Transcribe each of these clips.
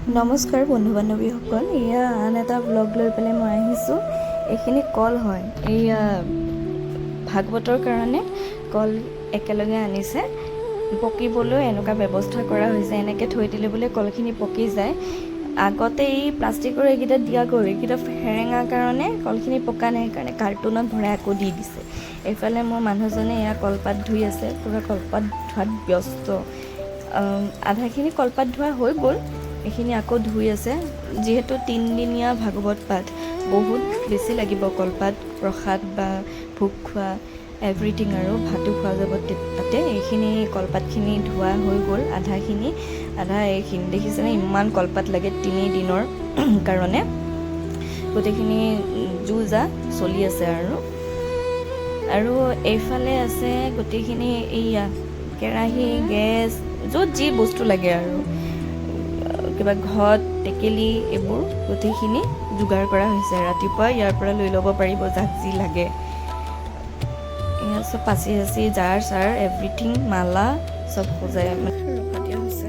নমস্কাৰ বন্ধু বান্ধৱীসকল, এয়া আন এটা ব্লগ লৈ পেলাই মই আহিছোঁ। এইখিনি কল হয়, এয়া ভাগৱতৰ কাৰণে কল একেলগে আনিছে। পকিবলৈ এনেকুৱা ব্যৱস্থা কৰা হৈছে, এনেকৈ থৈ দিলে বোলে কলখিনি পকি যায়। আগতে এই প্লাষ্টিকৰ এইকেইটা দিয়া গ'ল, এইকেইটা সেৰেঙাৰ কাৰণে কলখিনি পকা নাই, সেইকাৰণে কাৰ্টুনত ভৰাই আকৌ দি দিছে। এইফালে মোৰ মানুহজনে এয়া কলপাত ধুই আছে, পূৰা কলপাত ধোৱাত ব্যস্ত। আধাখিনি কলপাত ধোৱা হৈ গ'ল, এইখিনি আকৌ ধুই আছে। যিহেতু 3 দিনীয়া ভাগৱত পাঠ, বহুত বেছি লাগিব কলপাত, প্ৰসাদ বা ভোগ খোৱা এভৰিথিং, আৰু ভাতো খোৱা যাব তাতে। এইখিনি কলপাতখিনি ধোৱা হৈ গ'ল, আধা এইখিনি দেখিছেনে, ইমান কলপাত লাগে 3 দিনৰ কাৰণে। গোটেইখিনি যো-জা চলি আছে আৰু এইফালে আছে গোটেইখিনি এইয়া কেৰাহী, গেছ, য'ত যি বস্তু লাগে আৰু কিবা ঘট, টেকেলি, এইবোৰ গোটেইখিনি যোগাৰ কৰা হৈছে। ৰাতিপুৱা ইয়াৰ পৰা লৈ ল'ব পাৰিব যাক যি লাগে। এয়া চব পাচি জাৰ চাৰ এভৰিথিং, মালা চব সজাই ৰভা দিয়া হৈছে।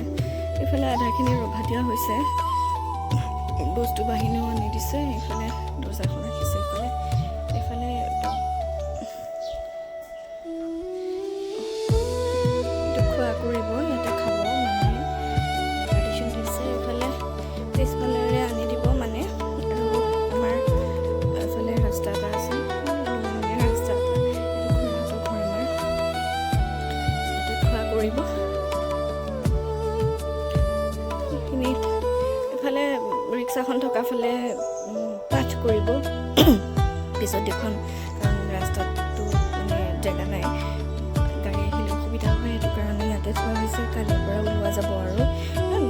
এইফালে আধাখিনি ৰভা দিয়া হৈছে, বস্তু বাহিনীও আনি দিছে। এইফালে দৰ্জাখন ৰাখিছে, এইফালে খোৱা কৰিব, ইয়াতে খাব মানুহে পাৰ্টিশ্যন দিছে। এইফালে পিছফালেৰে আনি দিব মানে, আৰু আমাৰ এইফালে ৰাস্তা এটা আছে, ৰাস্তা এটা, এইটো খুৰাহঁতৰ ঘৰ আমাৰ, ইয়াতে খোৱা কৰিব। সেইখিনি এইফালে ৰিক্সাখন থকা ফালে পাঠ কৰিব পিছত দেখোন, কাৰণ ৰাস্তাটো মানে জেগা নাই, গাড়ী আহিলে অসুবিধা হয়, সেইটো কাৰণে ইয়াতে থোৱা হৈছে। কালিৰ পৰা ওলোৱা যাব আৰু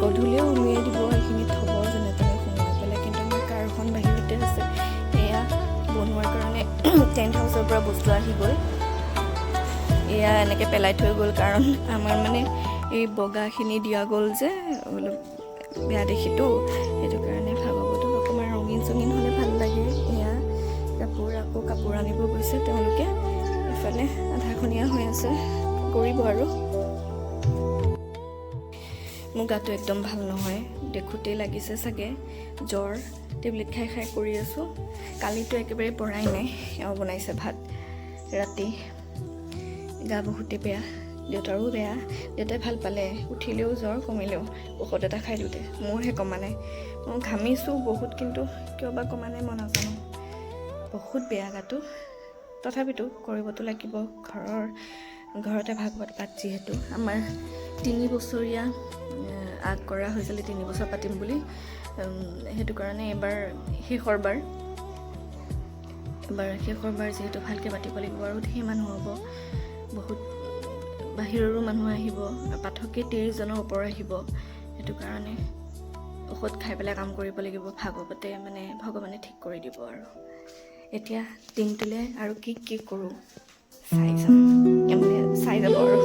গধূলিও উলিয়াই দিব, এইখিনি থ'ব যেনে তেনে সোমোৱাই পেলাই। কিন্তু আমাৰ কাৰখন বাহিৰতে আছে, এয়া বনোৱাৰ কাৰণে টেণ্ট হাউচৰ পৰা বস্তু আহি গ'ল। এয়া এনেকৈ পেলাই থৈ গ'ল, কাৰণ আমাৰ মানে এই বগাখিনি দিয়া গ'ল যে, অলপ বেয়া দেখিতো, সেইটো কাৰণে ভাগৱতত অকণমান ৰঙীন চঙীন হ'লে ভাল লাগে। এয়া কাপোৰ আনিব গৈছে তেওঁলোকে, এইফালে আধাখনীয়া হৈ আছে, কৰিব আৰু। মোৰ গাটো একদম ভাল নহয়, দেখোঁতেই লাগিছে চাগে জ্বৰ। টেবলেট খাই কৰি আছোঁ। কালিতো একেবাৰে পৰাই নাই, এওঁ বনাইছে ভাত ৰাতি। গা বহুতেই বেয়া, দেউতাৰো বেয়া। দেউতাই ভাল পালে, উঠিলেও জ্বৰ, কমিলেও ঔষধ এটা খাই দিওঁতে। মোৰহে কমা নাই, মই ঘামিছোঁ বহুত, কিন্তু কিয় বা কমা নাই মই নাজানো। বহুত বেয়া গাটো, তথাপিতো কৰিবতো লাগিব। ঘৰতে ভাগৱত পাঠ, যিহেতু আমাৰ 3 বছৰীয়া আগ কৰা হৈছিলে, 3 বছৰ পাতিম বুলি। সেইটো কাৰণে এবাৰ শেষৰ বাৰ যিহেতু ভালকৈ পাতিব লাগিব। আৰু ধেৰ মানুহ হ'ব, বহুত বাহিৰৰো মানুহ আহিব, পাঠকে 30জনৰ ওপৰ আহিব। সেইটো কাৰণে ঔষধ খাই পেলাই কাম কৰিব লাগিব। ভাগৱতে মানে ভগৱানে ঠিক কৰি দিব। আৰু এতিয়া দিনটোলৈ আৰু কি কৰোঁ চাই যাব আৰু।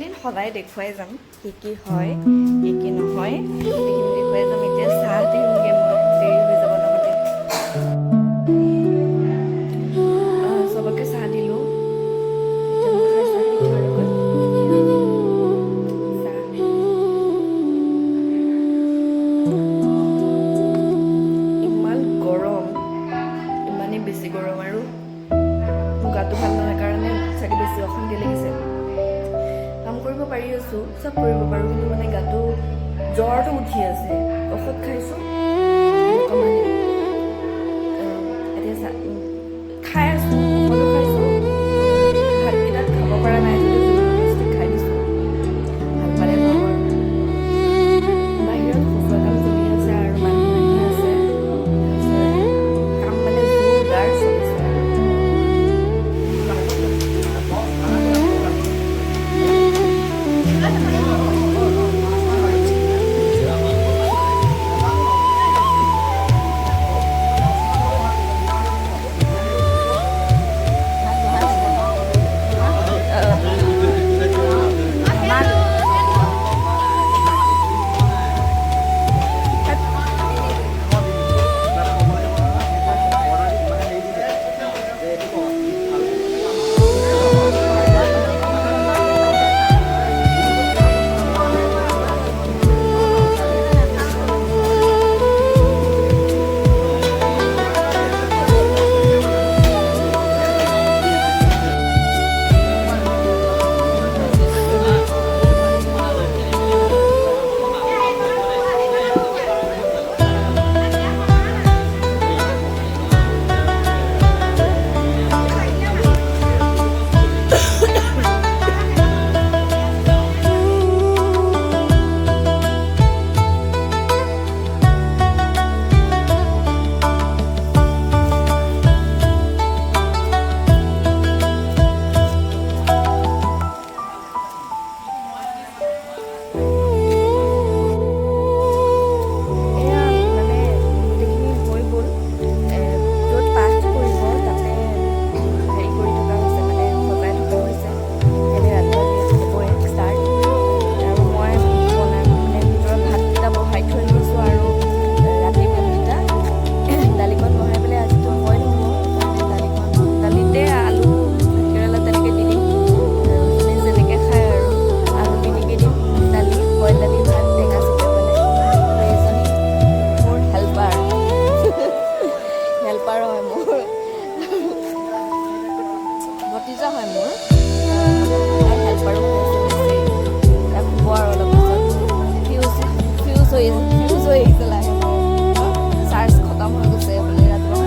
এদিন সদায় দেখুৱাই যাম কি হয় কি নহয় সেইখিনি দেখুৱাই যাম। এতিয়া চাহ দিওঁগৈ, মই দেৰি হৈ যাব নহ'লে। চবকে চাহ দিলোঁ। এতিয়া মই খাইছোঁ পিঠাৰ লগত চাহ। ইমান গৰম, ইমানেই বেছি গৰম, আৰু গাটো ভাল নহয় কাৰণে চাগে বেছি অশান্তি লাগিছে। কাম কৰিব পাৰি আছোঁ, চব কৰিব পাৰোঁ, কিন্তু মানে গাটো জ্বৰটো উঠি আছে। ঔষধ খাইছোঁ অকণমান, এতিয়া খাই আছোঁ, ঔষধো খাইছোঁ। ভাতকেইটাত খাব পৰা নাই যদি জবৰদস্তি খাই দিছোঁ। ভাল পালে নহয়। বাহিৰত সফুৱা কাম চলি আছে আৰু মানুহ আহি আছে। কাম মানে জোৰদাৰ চলিছে। ভতিজা হয় মোৰ, তাই হেল্পাৰো খুৱাইছে। তাক শুব আৰু অলপ পিছত ফিউজ হৈ আহিছে লাহে চাৰ্জ খতম হৈ গৈছে বোলে, ৰাতিপুৱা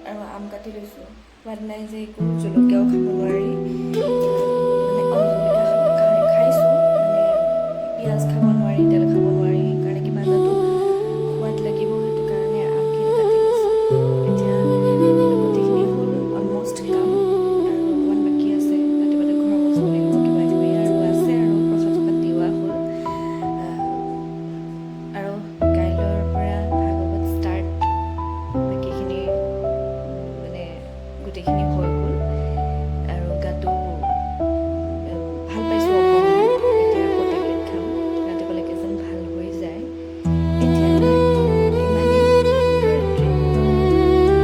আৰু আম কাটি লৈছোঁ। সোৱাদ নাই যে একো, জলকীয়াও খাব নোৱাৰি। খাইছোঁ মানে পিঁয়াজ খাব নোৱাৰি, তেল খাব নোৱাৰি, সেইকাৰণে কিবা এটাতো সোৱাদ লাগিব, সেইটো কাৰণে আমখিনি কাটি লৈছোঁ। এতিয়া গোটেইখিনি হ'ল অলমষ্ট কাম, আৰু অকণমান বাকী আছে। ৰাতিপুৱাতে ঘৰ মচিব লাগিব, কিবা কিবি আৰু আছে, আৰু প্ৰসাদ চসাদ দিয়া হ'ল। আৰু কাইলৈৰ পৰা ভাগৱত ষ্টাৰ্ট। বাকীখিনি মানে গোটেইখিনি হৈ